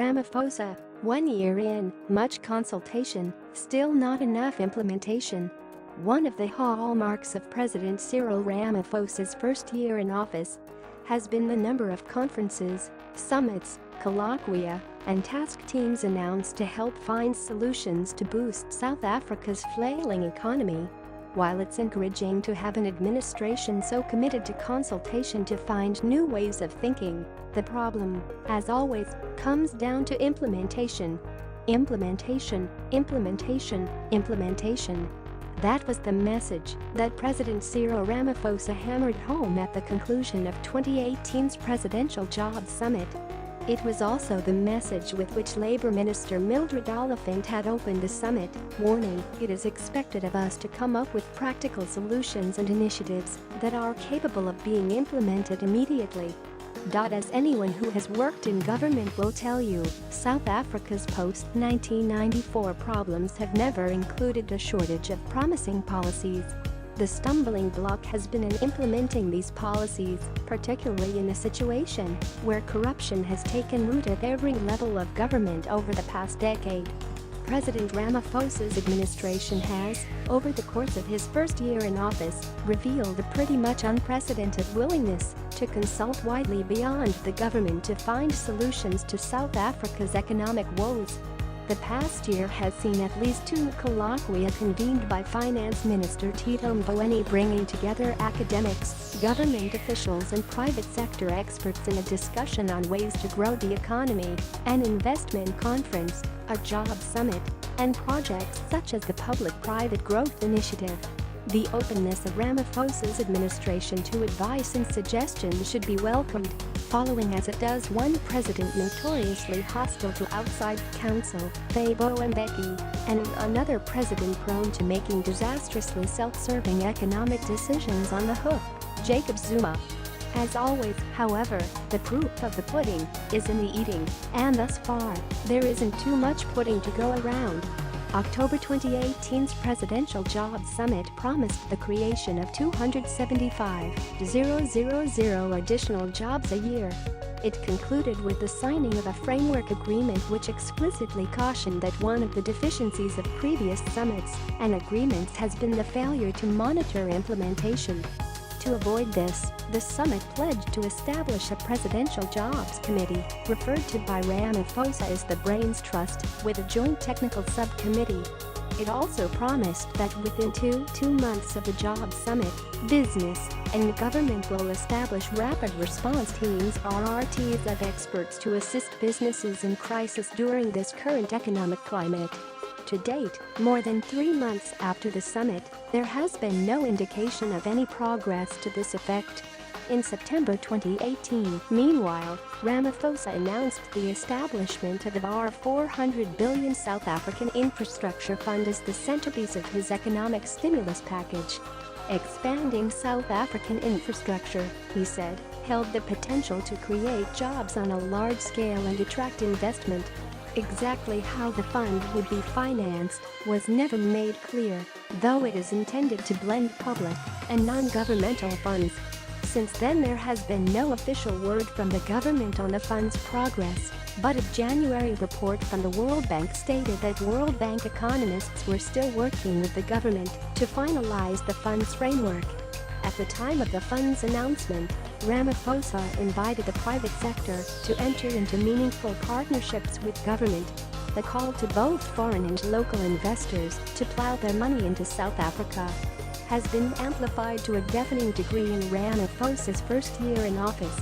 Ramaphosa, 1 year in, much consultation, still not enough implementation. One of the hallmarks of President Cyril Ramaphosa's first year in office has been the number of conferences, summits, colloquia, and task teams announced to help find solutions to boost South Africa's flailing economy. While it's encouraging to have an administration so committed to consultation to find new ways of thinking, the problem, as always, comes down to implementation. Implementation, implementation, implementation. That was the message that President Cyril Ramaphosa hammered home at the conclusion of 2018's Presidential Jobs Summit. It was also the message with which Labour Minister Mildred Oliphant had opened the summit, warning, "It is expected of us to come up with practical solutions and initiatives that are capable of being implemented immediately." As anyone who has worked in government will tell you, South Africa's post-1994 problems have never included a shortage of promising policies. The stumbling block has been in implementing these policies, particularly in a situation where corruption has taken root at every level of government over the past decade. President Ramaphosa's administration has, over the course of his first year in office, revealed a pretty much unprecedented willingness to consult widely beyond the government to find solutions to South Africa's economic woes. The past year has seen at least 2 colloquia convened by Finance Minister Tito Mboweni, bringing together academics, government officials and private sector experts in a discussion on ways to grow the economy, an investment conference, a job summit, and projects such as the Public-Private Growth Initiative. The openness of Ramaphosa's administration to advice and suggestions should be welcomed, following as it does one president notoriously hostile to outside counsel, Thabo Mbeki, and another president prone to making disastrously self-serving economic decisions on the hook, Jacob Zuma. As always, however, the proof of the pudding is in the eating, and thus far, there isn't too much pudding to go around. October 2018's Presidential Jobs Summit promised the creation of 275,000 additional jobs a year. It concluded with the signing of a framework agreement which explicitly cautioned that one of the deficiencies of previous summits and agreements has been the failure to monitor implementation. To avoid this, the summit pledged to establish a Presidential Jobs Committee, referred to by Ramaphosa as the Brains Trust, with a joint technical subcommittee. It also promised that within two months of the Jobs Summit, business and government will establish rapid response teams (RRTs) of experts to assist businesses in crisis during this current economic climate. To date, more than 3 months after the summit, there has been no indication of any progress to this effect. In September 2018, meanwhile, Ramaphosa announced the establishment of the $400 billion South African Infrastructure Fund as the centerpiece of his economic stimulus package. Expanding South African infrastructure, he said, held the potential to create jobs on a large scale and attract investment. Exactly how the fund would be financed was never made clear, though it is intended to blend public and non-governmental funds. Since then, there has been no official word from the government on the fund's progress, but a January report from the World Bank stated that World Bank economists were still working with the government to finalize the fund's framework. At the time of the fund's announcement, Ramaphosa invited the private sector to enter into meaningful partnerships with government. The call to both foreign and local investors to plow their money into South Africa has been amplified to a deafening degree in Ramaphosa's first year in office.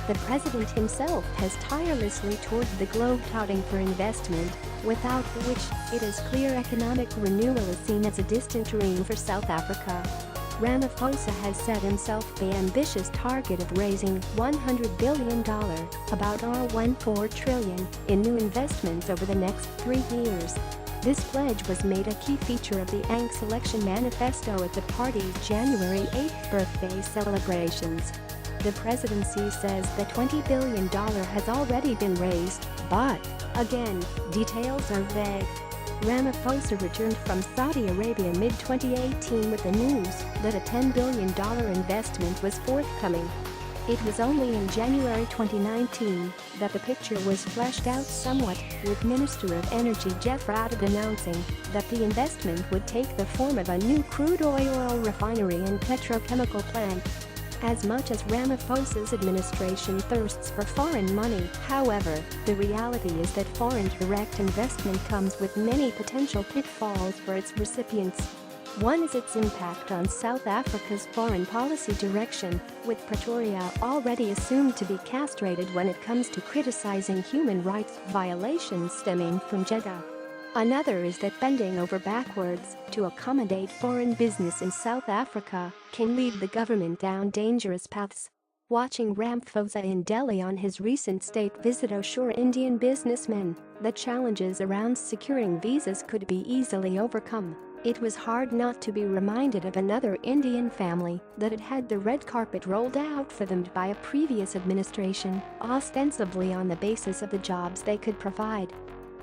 The president himself has tirelessly toured the globe touting for investment, without which it is clear economic renewal is seen as a distant dream for South Africa. Ramaphosa has set himself the ambitious target of raising $100 billion, about $1.4 trillion, in new investments over the next 3 years. This pledge was made a key feature of the ANC's election manifesto at the party's January 8th birthday celebrations. The presidency says that $20 billion has already been raised, but, again, details are vague. Ramaphosa returned from Saudi Arabia mid-2018 with the news that a $10 billion investment was forthcoming. It was only in January 2019 that the picture was fleshed out somewhat, with Minister of Energy Jeff Radid announcing that the investment would take the form of a new crude oil refinery and petrochemical plant. As much as Ramaphosa's administration thirsts for foreign money, however, the reality is that foreign direct investment comes with many potential pitfalls for its recipients. One is its impact on South Africa's foreign policy direction, with Pretoria already assumed to be castrated when it comes to criticizing human rights violations stemming from Jeddah. Another is that bending over backwards to accommodate foreign business in South Africa can lead the government down dangerous paths. Watching Ramaphosa in Delhi on his recent state visit assured Indian businessmen that challenges around securing visas could be easily overcome, it was hard not to be reminded of another Indian family that had had the red carpet rolled out for them by a previous administration, ostensibly on the basis of the jobs they could provide.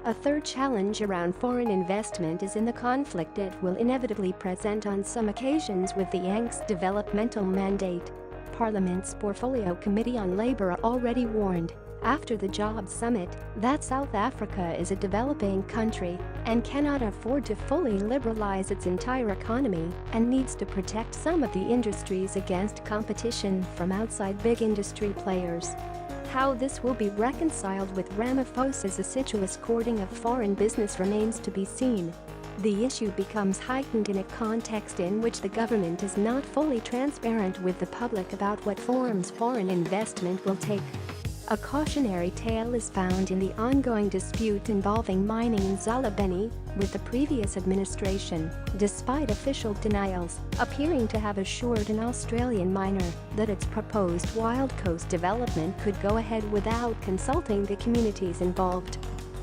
A third challenge around foreign investment is in the conflict it will inevitably present on some occasions with the ANC's developmental mandate. Parliament's Portfolio Committee on Labour already warned, after the Jobs Summit, that South Africa is a developing country and cannot afford to fully liberalise its entire economy and needs to protect some of the industries against competition from outside big industry players. How this will be reconciled with Ramaphosa's assiduous courting of foreign business remains to be seen. The issue becomes heightened in a context in which the government is not fully transparent with the public about what forms foreign investment will take. A cautionary tale is found in the ongoing dispute involving mining in Zalabeni, with the previous administration, despite official denials, appearing to have assured an Australian miner that its proposed Wild Coast development could go ahead without consulting the communities involved.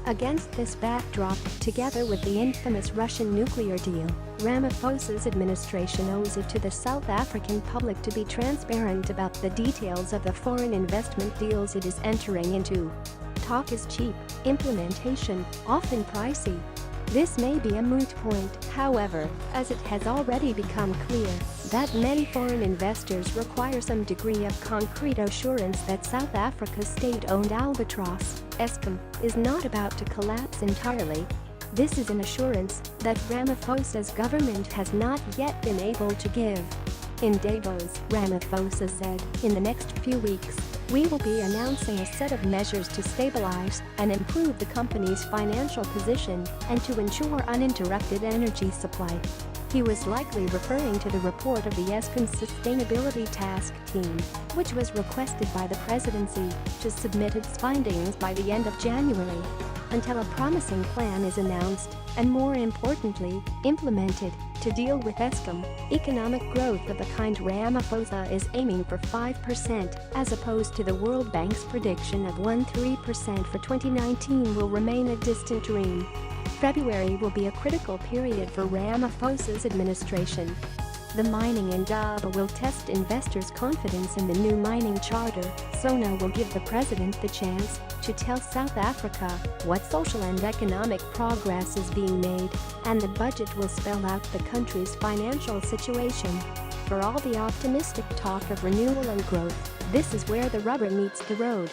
Against this backdrop, together with the infamous Russian nuclear deal, Ramaphosa's administration owes it to the South African public to be transparent about the details of the foreign investment deals it is entering into. Talk is cheap, implementation often pricey. This may be a moot point, however, as it has already become clear that many foreign investors require some degree of concrete assurance that South Africa's state-owned albatross, Eskom, is not about to collapse entirely. This is an assurance that Ramaphosa's government has not yet been able to give. In Davos, Ramaphosa said, "In the next few weeks, we will be announcing a set of measures to stabilize and improve the company's financial position and to ensure uninterrupted energy supply." He was likely referring to the report of the Eskom Sustainability Task Team, which was requested by the presidency to submit its findings by the end of January. Until a promising plan is announced, and more importantly, implemented, to deal with Eskom, economic growth of the kind Ramaphosa is aiming for 5%, as opposed to the World Bank's prediction of 1.3% for 2019, will remain a distant dream. February will be a critical period for Ramaphosa's administration. The mining indaba will test investors' confidence in the new mining charter. SONA will give the president the chance to tell South Africa what social and economic progress is being made, and the budget will spell out the country's financial situation. For all the optimistic talk of renewal and growth, this is where the rubber meets the road.